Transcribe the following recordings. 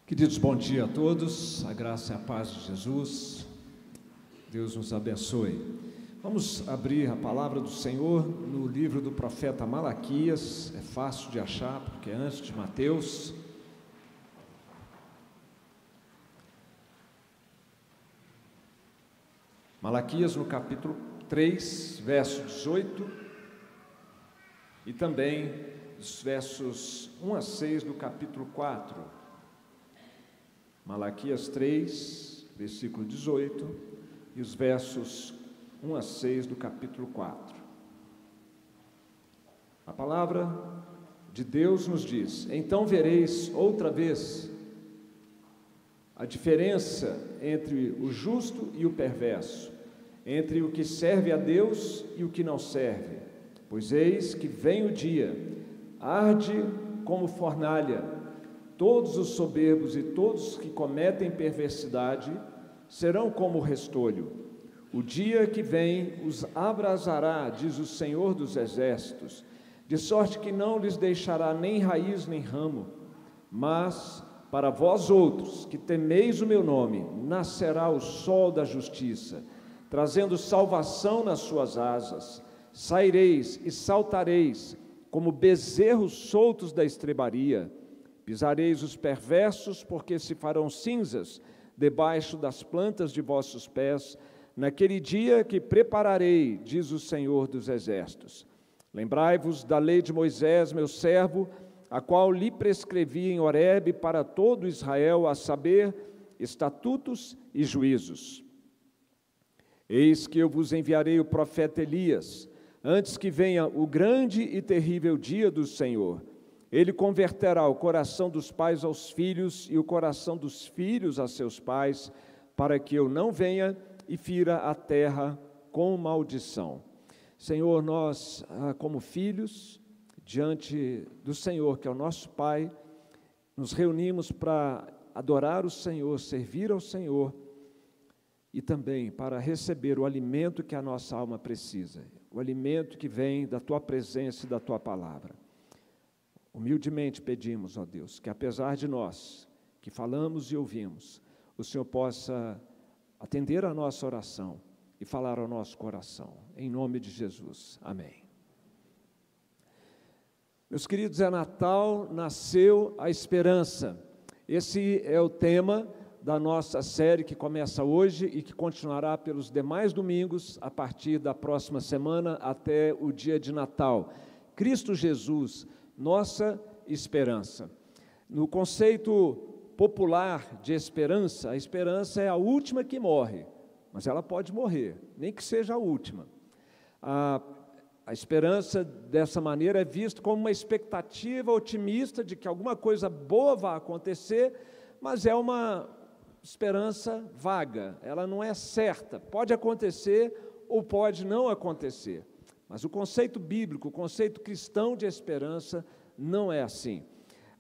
Queridos, bom dia a todos, a graça e a paz de Jesus, Deus nos abençoe. Vamos abrir a palavra do Senhor no livro do profeta Malaquias, é fácil de achar porque é antes de Mateus. Malaquias no capítulo 3, verso 18 e também os versos 1 a 6 do capítulo 4. Malaquias 3, versículo 18 e os versos 1 a 6 do capítulo 4. A palavra de Deus nos diz: então vereis outra vez a diferença entre o justo e o perverso, entre o que serve a Deus e o que não serve. Pois eis que vem o dia, arde como fornalha. Todos os soberbos e todos que cometem perversidade serão como o restolho. O dia que vem os abrasará, diz o Senhor dos Exércitos, de sorte que não lhes deixará nem raiz nem ramo. Mas para vós outros, que temeis o meu nome, nascerá o sol da justiça, trazendo salvação nas suas asas. Saireis e saltareis, como bezerros soltos da estrebaria. Pisareis os perversos, porque se farão cinzas debaixo das plantas de vossos pés, naquele dia que prepararei, diz o Senhor dos Exércitos. Lembrai-vos da lei de Moisés, meu servo, a qual lhe prescrevi em Horebe para todo Israel, a saber, estatutos e juízos. Eis que eu vos enviarei o profeta Elias, antes que venha o grande e terrível dia do Senhor. Ele converterá o coração dos pais aos filhos e o coração dos filhos a seus pais, para que eu não venha e fira a terra com maldição. Senhor, nós, como filhos, diante do Senhor, que é o nosso Pai, nos reunimos para adorar o Senhor, servir ao Senhor e também para receber o alimento que a nossa alma precisa, o alimento que vem da Tua presença e da Tua palavra. Humildemente pedimos, ó Deus, que apesar de nós, que falamos e ouvimos, o Senhor possa atender a nossa oração e falar ao nosso coração, em nome de Jesus, amém. Meus queridos, é Natal, nasceu a esperança. Esse é o tema da nossa série que começa hoje e que continuará pelos demais domingos, a partir da próxima semana até o dia de Natal. Cristo Jesus, nossa esperança. No conceito popular de esperança, a esperança é a última que morre, mas ela pode morrer, nem que seja a última. A esperança, dessa maneira, é vista como uma expectativa otimista de que alguma coisa boa vai acontecer, mas é uma esperança vaga, ela não é certa, pode acontecer ou pode não acontecer. Mas o conceito bíblico, o conceito cristão de esperança não é assim.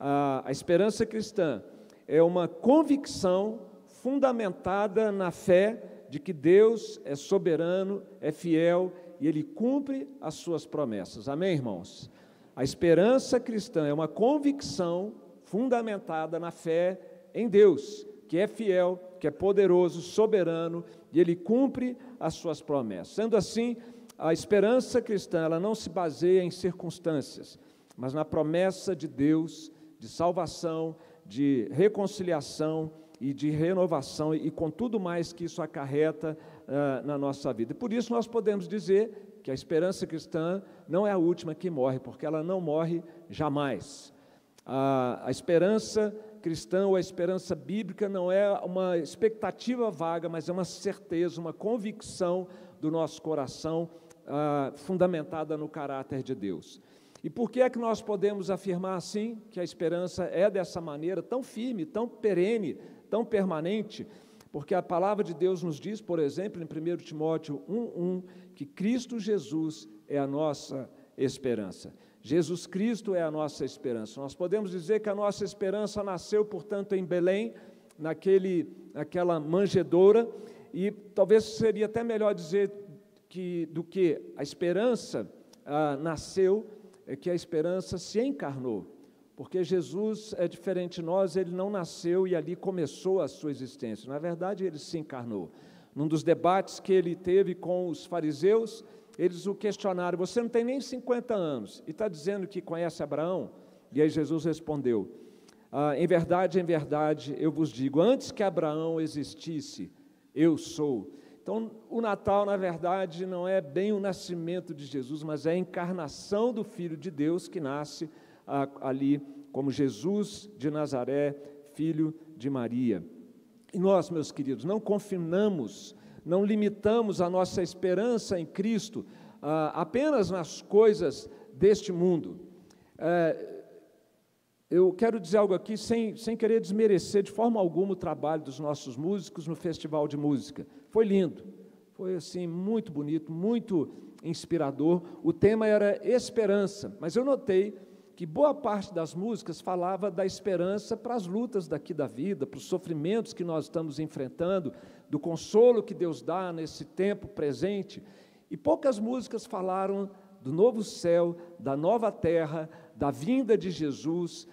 A esperança cristã é uma convicção fundamentada na fé de que Deus é soberano, é fiel e Ele cumpre as suas promessas. Amém, irmãos? A esperança cristã é uma convicção fundamentada na fé em Deus, que é fiel, que é poderoso, soberano e Ele cumpre as suas promessas. Sendo assim, a esperança cristã, ela não se baseia em circunstâncias, mas na promessa de Deus, de salvação, de reconciliação e de renovação, e com tudo mais que isso acarreta na nossa vida. Por isso nós podemos dizer que a esperança cristã não é a última que morre, porque ela não morre jamais. A esperança cristã ou a esperança bíblica não é uma expectativa vaga, mas é uma certeza, uma convicção do nosso coração, fundamentada no caráter de Deus. E por que é que nós podemos afirmar assim, que a esperança é dessa maneira, tão firme, tão perene, tão permanente? Porque a palavra de Deus nos diz, por exemplo, em 1 Timóteo 1:1, que Cristo Jesus é a nossa esperança. Jesus Cristo é a nossa esperança. Nós podemos dizer que a nossa esperança nasceu, portanto, em Belém, naquela manjedoura, e talvez seria até melhor dizer do que a esperança nasceu, é que a esperança se encarnou. porque Jesus é diferente de nós, ele não nasceu e ali começou a sua existência. Na verdade, ele se encarnou. Num dos debates que ele teve com os fariseus, eles o questionaram: você não tem nem 50 anos e está dizendo que conhece Abraão? E aí Jesus respondeu: em verdade, eu vos digo, antes que Abraão existisse, eu sou. Então, o Natal, na verdade, não é bem o nascimento de Jesus, mas é a encarnação do Filho de Deus que nasce ali como Jesus de Nazaré, filho de Maria. E nós, meus queridos, não confinamos, não limitamos a nossa esperança em Cristo apenas nas coisas deste mundo. Eu quero dizer algo aqui sem querer desmerecer de forma alguma o trabalho dos nossos músicos no Festival de Música. Foi lindo, foi assim muito bonito, muito inspirador. O tema era esperança, mas eu notei que boa parte das músicas falava da esperança para as lutas daqui da vida, para os sofrimentos que nós estamos enfrentando, do consolo que Deus dá nesse tempo presente. E poucas músicas falaram do novo céu, da nova terra, da vinda de Jesus,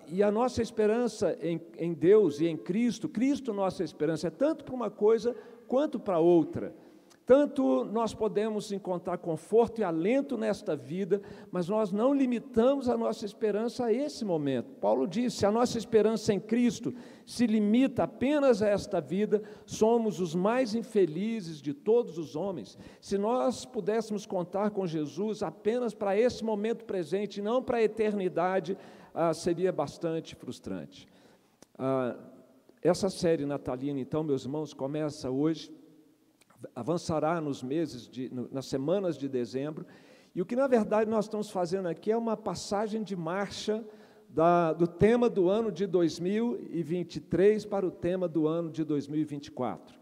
e a nossa esperança em Deus e em Cristo. Cristo, nossa esperança, é tanto para uma coisa quanto para outra. Tanto nós podemos encontrar conforto e alento nesta vida, mas nós não limitamos a nossa esperança a esse momento. Paulo disse: se a nossa esperança em Cristo se limita apenas a esta vida, somos os mais infelizes de todos os homens. Se nós pudéssemos contar com Jesus apenas para esse momento presente, não para a eternidade, seria bastante frustrante. Essa série natalina, então, meus irmãos, começa hoje, avançará nas semanas de dezembro, e o que na verdade nós estamos fazendo aqui é uma passagem de marcha do tema do ano de 2023 para o tema do ano de 2024.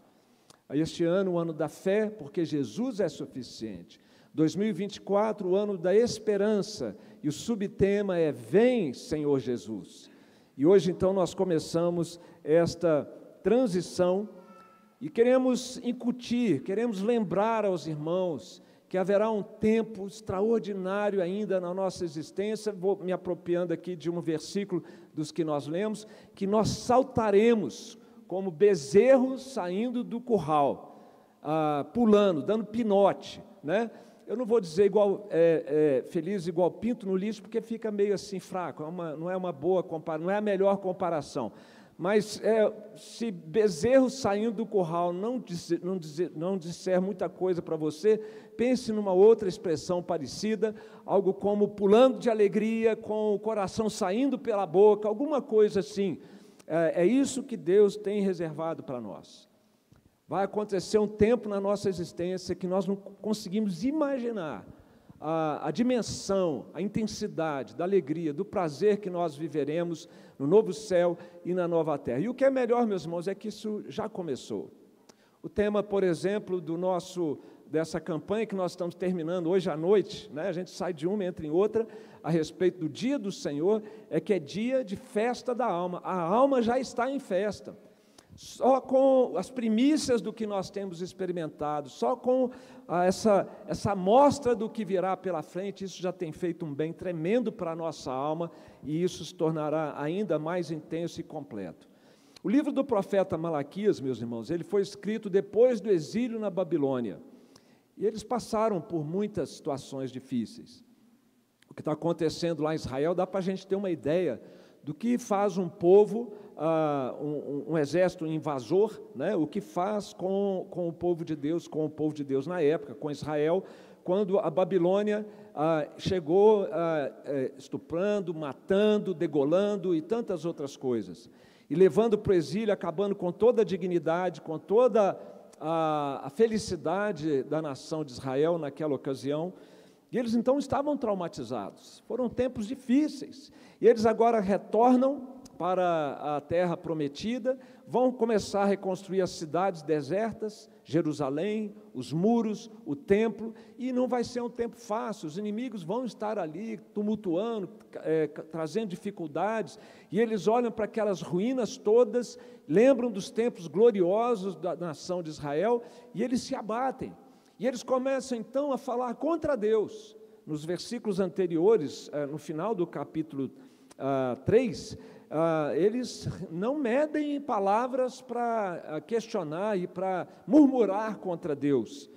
Este ano, o ano da fé, porque Jesus é suficiente. 2024, o ano da esperança, e o subtema é: vem, Senhor Jesus. E hoje, então, nós começamos esta transição e queremos incutir, queremos lembrar aos irmãos que haverá um tempo extraordinário ainda na nossa existência. Vou me apropriando aqui de um versículo dos que nós lemos, que nós saltaremos como bezerros saindo do curral, pulando, dando pinote, né? Eu não vou dizer feliz igual pinto no lixo, porque fica meio assim fraco, não é uma boa comparação, não é a melhor comparação. Mas se bezerro saindo do curral não disser muita coisa para você, pense numa outra expressão parecida, algo como pulando de alegria, com o coração saindo pela boca, alguma coisa assim. É isso que Deus tem reservado para nós. Vai acontecer um tempo na nossa existência que nós não conseguimos imaginar a dimensão, a intensidade da alegria, do prazer que nós viveremos no novo céu e na nova terra. E o que é melhor, meus irmãos, é que isso já começou. O tema, por exemplo, dessa campanha que nós estamos terminando hoje à noite, né? A gente sai de uma e entra em outra, a respeito do dia do Senhor, é que é dia de festa da alma. A alma já está em festa. Só com as primícias do que nós temos experimentado, só com essa amostra do que virá pela frente, isso já tem feito um bem tremendo para a nossa alma, e isso se tornará ainda mais intenso e completo. O livro do profeta Malaquias, meus irmãos, ele foi escrito depois do exílio na Babilônia, e eles passaram por muitas situações difíceis. O que está acontecendo lá em Israel dá para a gente ter uma ideia do que faz um povo, um exército invasor, né? O que faz com o povo de Deus na época, com Israel, quando a Babilônia chegou estuprando, matando, degolando e tantas outras coisas, e levando para o exílio, acabando com toda a dignidade, com toda a felicidade da nação de Israel naquela ocasião. E eles então estavam traumatizados, foram tempos difíceis, e eles agora retornam para a terra prometida, vão começar a reconstruir as cidades desertas, Jerusalém, os muros, o templo, e não vai ser um tempo fácil, os inimigos vão estar ali tumultuando, trazendo dificuldades, e eles olham para aquelas ruínas todas, lembram dos tempos gloriosos da nação de Israel, e eles se abatem. E eles começam então a falar contra Deus. Nos versículos anteriores, no final do capítulo 3, eles não medem palavras para questionar e para murmurar contra Deus.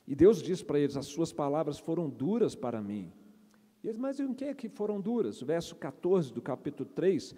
E Deus diz para eles: as suas palavras foram duras para mim. E eles: mas em que é que foram duras? O verso 14 do capítulo 3,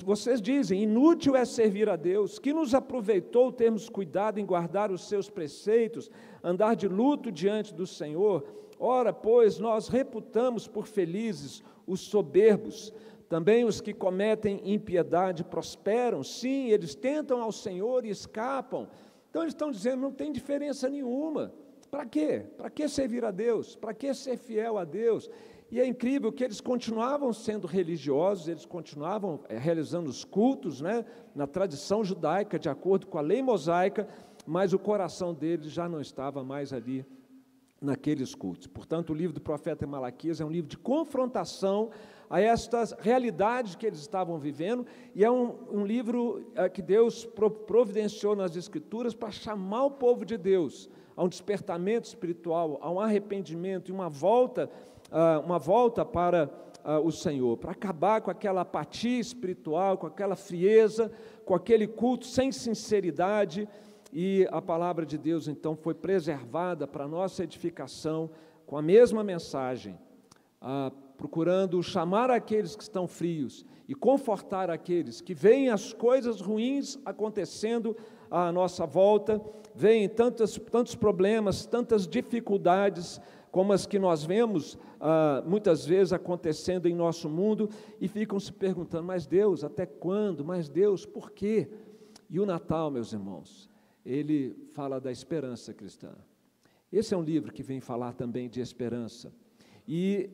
vocês dizem: inútil é servir a Deus, que nos aproveitou termos cuidado em guardar os seus preceitos, andar de luto diante do Senhor. Ora, pois, nós reputamos por felizes os soberbos, também os que cometem impiedade prosperam. Sim, eles tentam ao Senhor e escapam. Então eles estão dizendo: não tem diferença nenhuma. Para quê? Para que servir a Deus? Para que ser fiel a Deus? E é incrível que eles continuavam sendo religiosos, eles continuavam realizando os cultos, né, na tradição judaica, de acordo com a lei mosaica, mas o coração deles já não estava mais ali naqueles cultos. Portanto, o livro do profeta Malaquias é um livro de confrontação a estas realidades que eles estavam vivendo, e é um livro que Deus providenciou nas Escrituras para chamar o povo de Deus a um despertamento espiritual, a um arrependimento e uma volta para o Senhor, para acabar com aquela apatia espiritual, com aquela frieza, com aquele culto sem sinceridade. E a palavra de Deus, então, foi preservada para a nossa edificação, com a mesma mensagem, procurando chamar aqueles que estão frios e confortar aqueles que veem as coisas ruins acontecendo à nossa volta, veem tantos problemas, tantas dificuldades, como as que nós vemos muitas vezes acontecendo em nosso mundo, e ficam se perguntando: mas Deus, até quando? Mas Deus, por quê? E o Natal, meus irmãos, ele fala da esperança cristã. Esse é um livro que vem falar também de esperança. E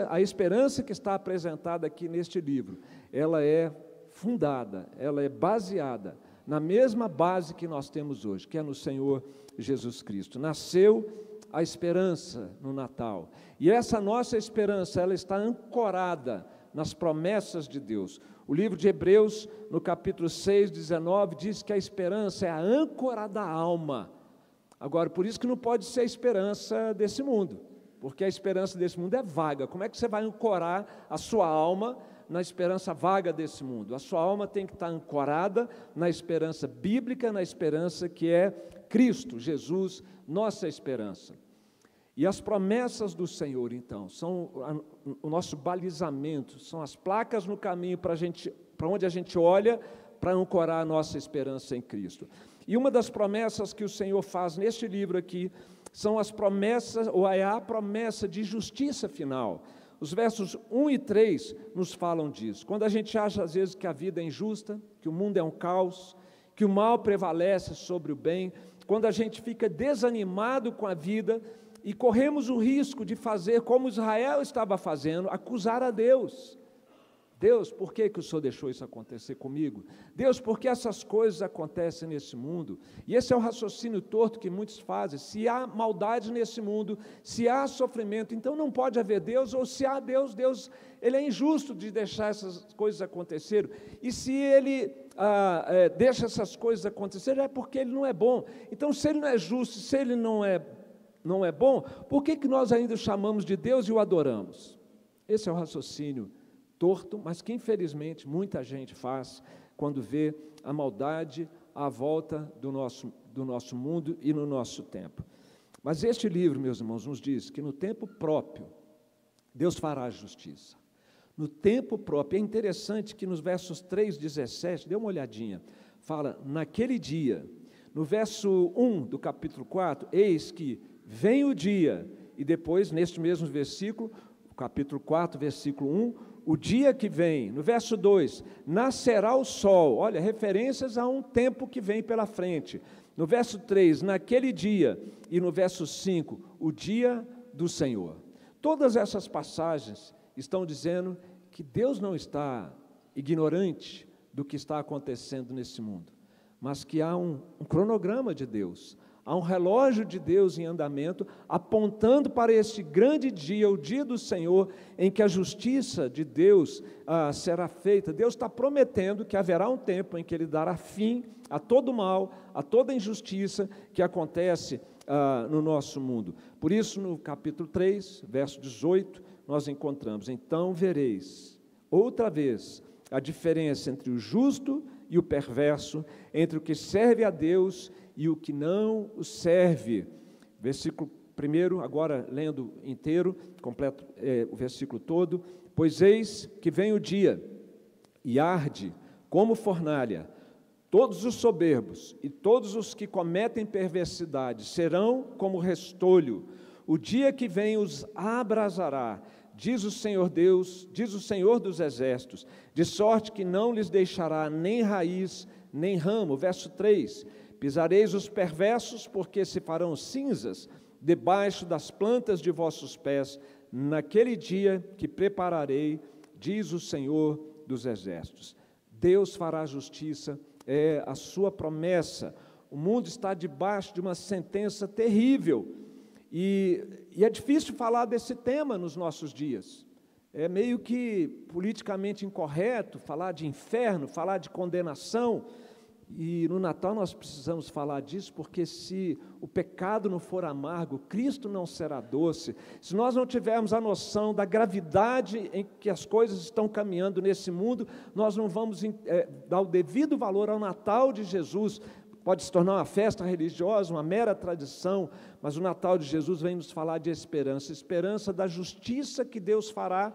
a esperança que está apresentada aqui neste livro, ela é fundada, ela é baseada na mesma base que nós temos hoje, que é no Senhor Jesus Cristo. Nasceu a esperança no Natal. E essa nossa esperança, ela está ancorada nas promessas de Deus. O livro de Hebreus, no capítulo 6, 19, diz que a esperança é a âncora da alma. Agora, por isso que não pode ser a esperança desse mundo, porque a esperança desse mundo é vaga. Como é que você vai ancorar a sua alma na esperança vaga desse mundo? A sua alma tem que estar ancorada na esperança bíblica, na esperança que é Cristo, Jesus, nossa esperança. E as promessas do Senhor, então, são o nosso balizamento, são as placas no caminho para onde a gente olha para ancorar a nossa esperança em Cristo. E uma das promessas que o Senhor faz neste livro aqui são as promessas, ou é a promessa de justiça final. Os versos 1 e 3 nos falam disso. Quando a gente acha às vezes que a vida é injusta, que o mundo é um caos, que o mal prevalece sobre o bem, quando a gente fica desanimado com a vida e corremos o risco de fazer como Israel estava fazendo, acusar a Deus. Deus, por que o Senhor deixou isso acontecer comigo? Deus, por que essas coisas acontecem nesse mundo? E esse é o raciocínio torto que muitos fazem. Se há maldade nesse mundo, se há sofrimento, então não pode haver Deus, ou se há Deus, Deus ele é injusto de deixar essas coisas acontecerem. E se Ele deixa essas coisas acontecerem, é porque Ele não é bom. Então, se Ele não é justo, se Ele não é bom, por que nós ainda o chamamos de Deus e o adoramos? Esse é o raciocínio torto, mas que infelizmente muita gente faz quando vê a maldade à volta do nosso mundo e no nosso tempo. Mas este livro, meus irmãos, nos diz que no tempo próprio Deus fará a justiça. No tempo próprio. É interessante que nos versos 3, 17, dê uma olhadinha, fala: naquele dia. No verso 1 do capítulo 4, eis que vem o dia, e depois, neste mesmo versículo, capítulo 4, versículo 1, o dia que vem. No verso 2, nascerá o sol. Olha, referências a um tempo que vem pela frente. No verso 3, naquele dia. E no verso 5, o dia do Senhor. Todas essas passagens estão dizendo que Deus não está ignorante do que está acontecendo nesse mundo, mas que há um cronograma de Deus, há um relógio de Deus em andamento, apontando para este grande dia, o dia do Senhor, em que a justiça de Deus será feita. Deus está prometendo que haverá um tempo em que Ele dará fim a todo mal, a toda injustiça que acontece no nosso mundo. Por isso, no capítulo 3, verso 18, nós encontramos: então vereis outra vez a diferença entre o justo e o perverso, entre o que serve a Deus e o que não o serve. Versículo 1, agora lendo inteiro, completo o versículo todo. Pois eis que vem o dia, e arde como fornalha, todos os soberbos e todos os que cometem perversidade serão como restolho. O dia que vem os abrasará, diz o Senhor Deus, diz o Senhor dos Exércitos, de sorte que não lhes deixará nem raiz, nem ramo. Verso 3, pisareis os perversos, porque se farão cinzas debaixo das plantas de vossos pés, naquele dia que prepararei, diz o Senhor dos Exércitos. Deus fará justiça, é a sua promessa. O mundo está debaixo de uma sentença terrível, e é difícil falar desse tema nos nossos dias. É meio que politicamente incorreto falar de inferno, falar de condenação, e no Natal nós precisamos falar disso, porque se o pecado não for amargo, Cristo não será doce. Se nós não tivermos a noção da gravidade em que as coisas estão caminhando nesse mundo, nós não vamos dar o devido valor ao Natal de Jesus. Pode se tornar uma festa religiosa, uma mera tradição, mas o Natal de Jesus vem nos falar de esperança, esperança da justiça que Deus fará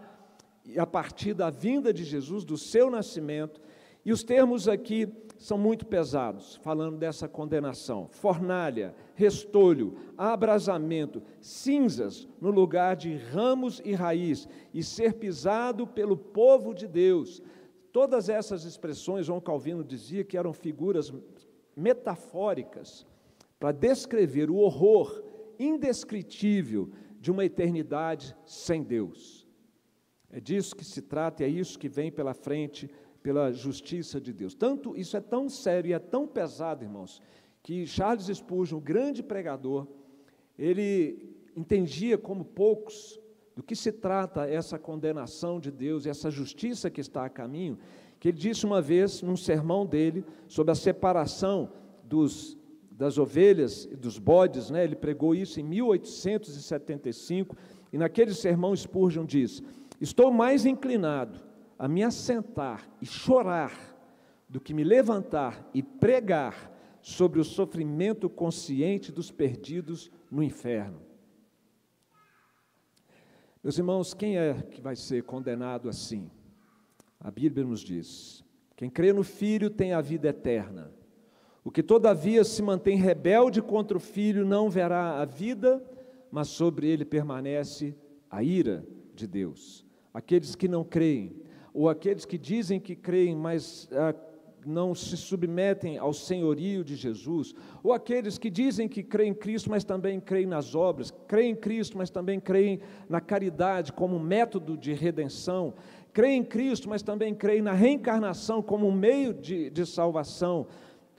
a partir da vinda de Jesus, do seu nascimento. E os termos aqui são muito pesados, falando dessa condenação: fornalha, restolho, abrasamento, cinzas no lugar de ramos e raiz, e ser pisado pelo povo de Deus. Todas essas expressões, João Calvino dizia que eram figuras metafóricas para descrever o horror indescritível de uma eternidade sem Deus. É disso que se trata e é isso que vem pela frente, pela justiça de Deus. Tanto isso é tão sério e é tão pesado, irmãos, que Charles Spurgeon, o grande pregador, ele entendia como poucos do que se trata essa condenação de Deus, essa justiça que está a caminho, que ele disse uma vez, num sermão dele, sobre a separação das ovelhas e dos bodes, né? Ele pregou isso em 1875, e naquele sermão Spurgeon diz: estou mais inclinado a me assentar e chorar do que me levantar e pregar sobre o sofrimento consciente dos perdidos no inferno. Meus irmãos, quem é que vai ser condenado assim? A Bíblia nos diz: quem crê no Filho tem a vida eterna. O que todavia se mantém rebelde contra o Filho não verá a vida, mas sobre ele permanece a ira de Deus. Aqueles que não creem, ou aqueles que dizem que creem, mas não se submetem ao senhorio de Jesus, ou aqueles que dizem que creem em Cristo, mas também creem nas obras, creem em Cristo, mas também creem na caridade como método de redenção, creem em Cristo, mas também creem na reencarnação como meio de salvação.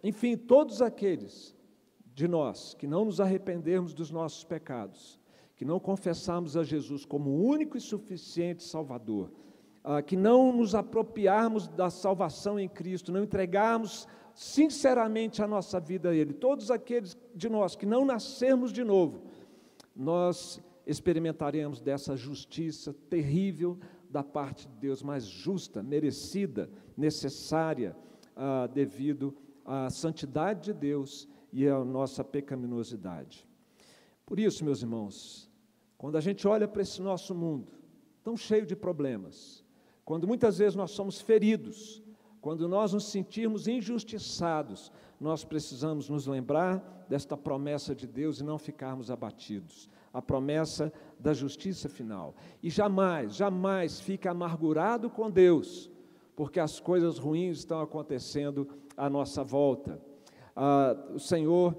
Enfim, todos aqueles de nós que não nos arrependermos dos nossos pecados, que não confessarmos a Jesus como o único e suficiente Salvador, que não nos apropriarmos da salvação em Cristo, não entregarmos sinceramente a nossa vida a Ele, todos aqueles de nós que não nascermos de novo, nós experimentaremos dessa justiça terrível da parte de Deus, mais justa, merecida, necessária, devido à santidade de Deus e à nossa pecaminosidade. Por isso, meus irmãos, quando a gente olha para esse nosso mundo, tão cheio de problemas, quando muitas vezes nós somos feridos, quando nós nos sentirmos injustiçados, nós precisamos nos lembrar desta promessa de Deus e não ficarmos abatidos, a promessa da justiça final. E jamais fique amargurado com Deus, porque as coisas ruins estão acontecendo à nossa volta. O Senhor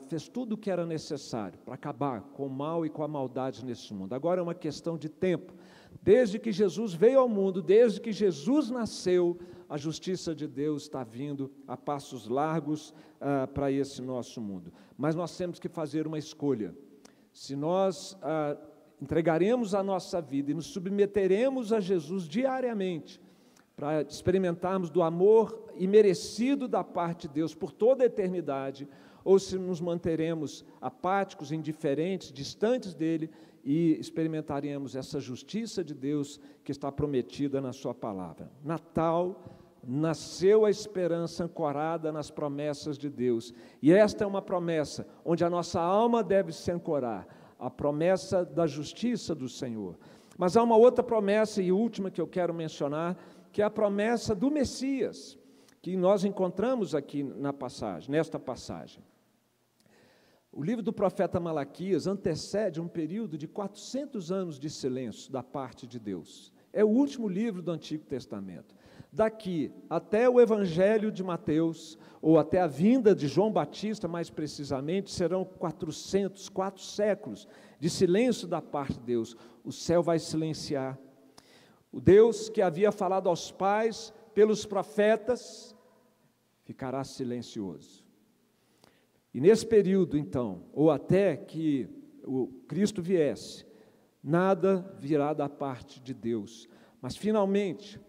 fez tudo o que era necessário para acabar com o mal e com a maldade nesse mundo. Agora é uma questão de tempo. Desde que Jesus veio ao mundo, desde que Jesus nasceu, a justiça de Deus está vindo a passos largos para esse nosso mundo. Mas nós temos que fazer uma escolha. Se nós entregaremos a nossa vida e nos submeteremos a Jesus diariamente, para experimentarmos do amor imerecido da parte de Deus por toda a eternidade, ou se nos manteremos apáticos, indiferentes, distantes dele e experimentaríamos essa justiça de Deus que está prometida na sua palavra. Natal, nasceu a esperança ancorada nas promessas de Deus, e esta é uma promessa onde a nossa alma deve se ancorar, a promessa da justiça do Senhor. Mas há uma outra promessa e última que eu quero mencionar, que é a promessa do Messias, que nós encontramos aqui nesta passagem. O livro do profeta Malaquias antecede um período de 400 anos de silêncio da parte de Deus. É o último livro do Antigo Testamento. Daqui até o Evangelho de Mateus, ou até a vinda de João Batista, mais precisamente, serão 4 séculos de silêncio da parte de Deus. O céu vai silenciar. O Deus que havia falado aos pais pelos profetas ficará silencioso. E nesse período, então, ou até que o Cristo viesse, nada virá da parte de Deus. Mas finalmente,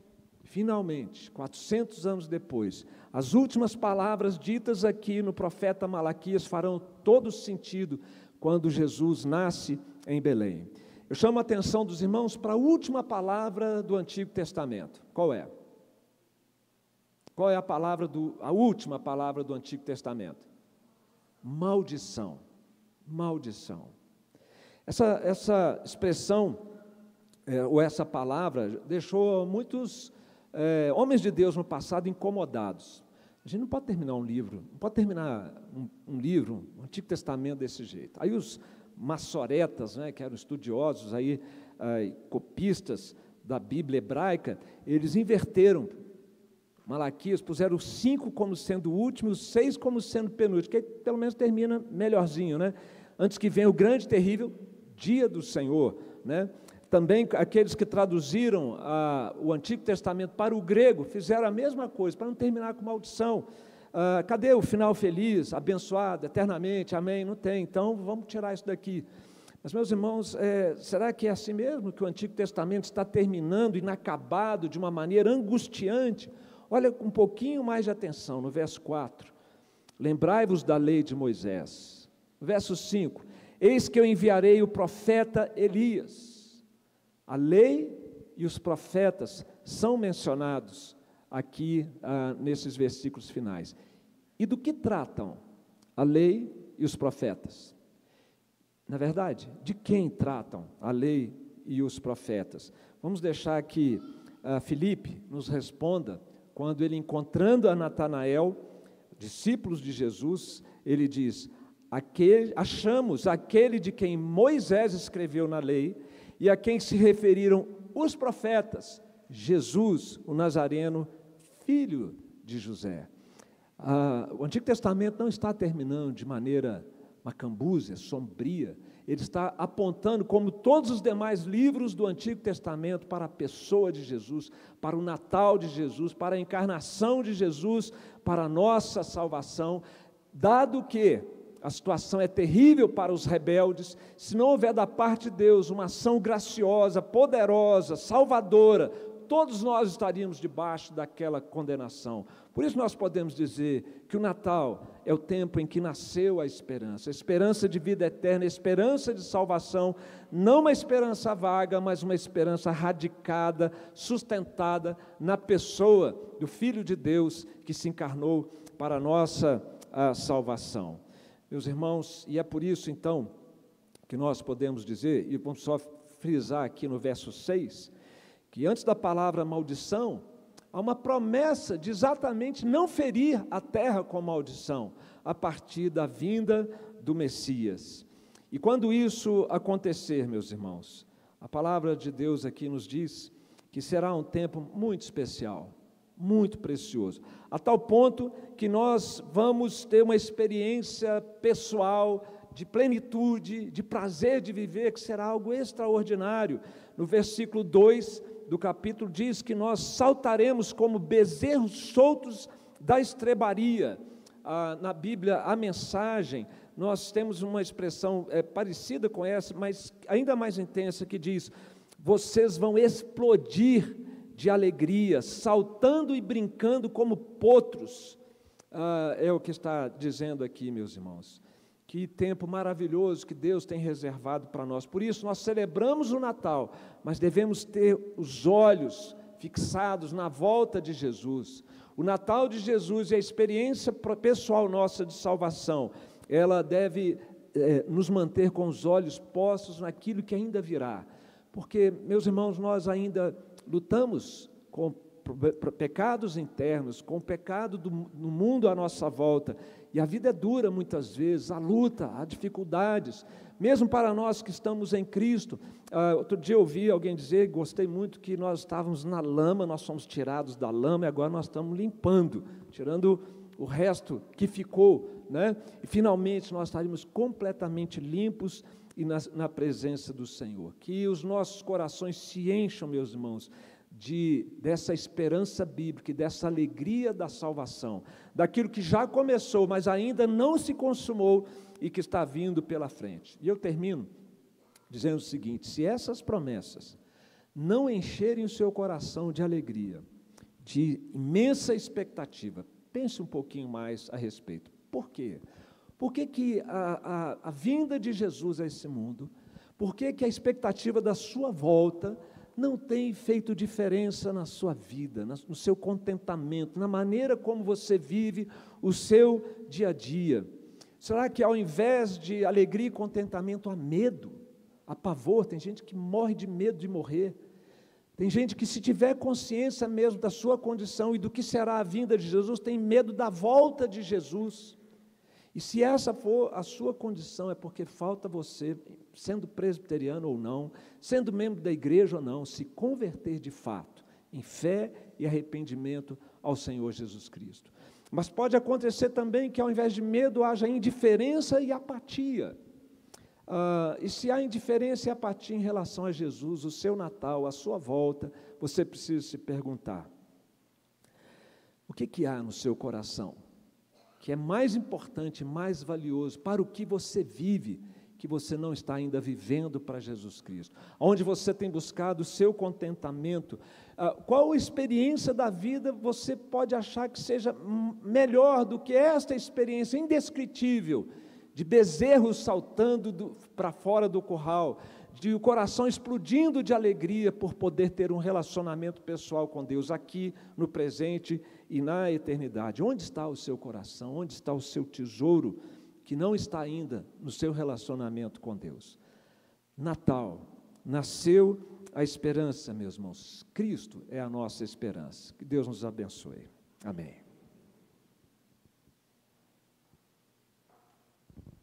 400 anos depois, as últimas palavras ditas aqui no profeta Malaquias farão todo sentido quando Jesus nasce em Belém. Eu chamo a atenção dos irmãos para a última palavra do Antigo Testamento. Qual é? Qual é a última palavra do Antigo Testamento? Maldição. Maldição. Essa expressão, ou essa palavra, deixou muitos homens de Deus no passado incomodados. A gente não pode terminar um livro, não pode terminar um livro, um Antigo Testamento desse jeito. Aí os maçoretas, que eram estudiosos, copistas da Bíblia hebraica, eles inverteram Malaquias, puseram 5 como sendo o último, os 6 como sendo penúltimo, que aí pelo menos termina melhorzinho, antes que venha o grande e terrível dia do Senhor, Também aqueles que traduziram o Antigo Testamento para o grego fizeram a mesma coisa, para não terminar com maldição. Cadê o final feliz, abençoado, eternamente, amém? Não tem, então vamos tirar isso daqui. Mas, meus irmãos, será que é assim mesmo que o Antigo Testamento está terminando, inacabado, de uma maneira angustiante? Olha com um pouquinho mais de atenção no verso 4. Lembrai-vos da lei de Moisés. Verso 5. Eis que eu enviarei o profeta Elias. A lei e os profetas são mencionados aqui nesses versículos finais. E do que tratam a lei e os profetas? Na verdade, de quem tratam a lei e os profetas? Vamos deixar que Filipe nos responda, quando ele, encontrando a Natanael, discípulos de Jesus, ele diz: achamos aquele de quem Moisés escreveu na lei e a quem se referiram os profetas, Jesus, o Nazareno, filho de José. O Antigo Testamento não está terminando de maneira macambúzia, sombria. Ele está apontando, como todos os demais livros do Antigo Testamento, para a pessoa de Jesus, para o Natal de Jesus, para a encarnação de Jesus, para a nossa salvação, dado que a situação é terrível para os rebeldes. Se não houver da parte de Deus uma ação graciosa, poderosa, salvadora, todos nós estaríamos debaixo daquela condenação. Por isso nós podemos dizer que o Natal é o tempo em que nasceu a esperança de vida eterna, a esperança de salvação, não uma esperança vaga, mas uma esperança radicada, sustentada na pessoa do Filho de Deus que se encarnou para a nossa salvação. Meus irmãos, e é por isso então que nós podemos dizer, e vamos só frisar aqui no verso 6, que antes da palavra maldição, há uma promessa de exatamente não ferir a terra com maldição, a partir da vinda do Messias. E quando isso acontecer, meus irmãos, a palavra de Deus aqui nos diz que será um tempo muito especial, muito precioso, a tal ponto que nós vamos ter uma experiência pessoal de plenitude, de prazer de viver, que será algo extraordinário. No versículo 2 do capítulo diz que nós saltaremos como bezerros soltos da estrebaria. Na Bíblia, a mensagem, nós temos uma expressão parecida com essa, mas ainda mais intensa, que diz: vocês vão explodir de alegria, saltando e brincando como potros. É o que está dizendo aqui, meus irmãos. Que tempo maravilhoso que Deus tem reservado para nós. Por isso, nós celebramos o Natal, mas devemos ter os olhos fixados na volta de Jesus. O Natal de Jesus e a experiência pessoal nossa de salvação, ela deve nos manter com os olhos postos naquilo que ainda virá. Porque, meus irmãos, nós ainda lutamos com pecados internos, com o pecado no mundo à nossa volta, e a vida é dura muitas vezes, há luta, há dificuldades, mesmo para nós que estamos em Cristo. Outro dia eu ouvi alguém dizer, gostei muito, que nós estávamos na lama, nós somos tirados da lama e agora nós estamos limpando, tirando o resto que ficou, né? E finalmente nós estaremos completamente limpos e na presença do Senhor. Que os nossos corações se encham, meus irmãos, dessa esperança bíblica e dessa alegria da salvação, daquilo que já começou, mas ainda não se consumou e que está vindo pela frente. E eu termino dizendo o seguinte: se essas promessas não encherem o seu coração de alegria, de imensa expectativa, pense um pouquinho mais a respeito. Por quê? Por que a vinda de Jesus a esse mundo, por que a expectativa da sua volta não tem feito diferença na sua vida, no seu contentamento, na maneira como você vive o seu dia a dia? Será que ao invés de alegria e contentamento, há medo, há pavor? Tem gente que morre de medo de morrer. Tem gente que, se tiver consciência mesmo da sua condição e do que será a vinda de Jesus, tem medo da volta de Jesus. E se essa for a sua condição, é porque falta você, sendo presbiteriano ou não, sendo membro da igreja ou não, se converter de fato, em fé e arrependimento ao Senhor Jesus Cristo. Mas pode acontecer também que, ao invés de medo, haja indiferença e apatia. E se há indiferença e apatia em relação a Jesus, o seu Natal, a sua volta, você precisa se perguntar: o que há no seu coração que é mais importante, mais valioso para o que você vive, que você não está ainda vivendo para Jesus Cristo? Onde você tem buscado o seu contentamento? Qual experiência da vida você pode achar que seja melhor do que esta experiência indescritível de bezerros saltando para fora do curral, de o coração explodindo de alegria por poder ter um relacionamento pessoal com Deus aqui no presente e na eternidade? Onde está o seu coração? Onde está o seu tesouro que não está ainda no seu relacionamento com Deus? Natal, nasceu a esperança, meus irmãos. Cristo é a nossa esperança. Que Deus nos abençoe. Amém.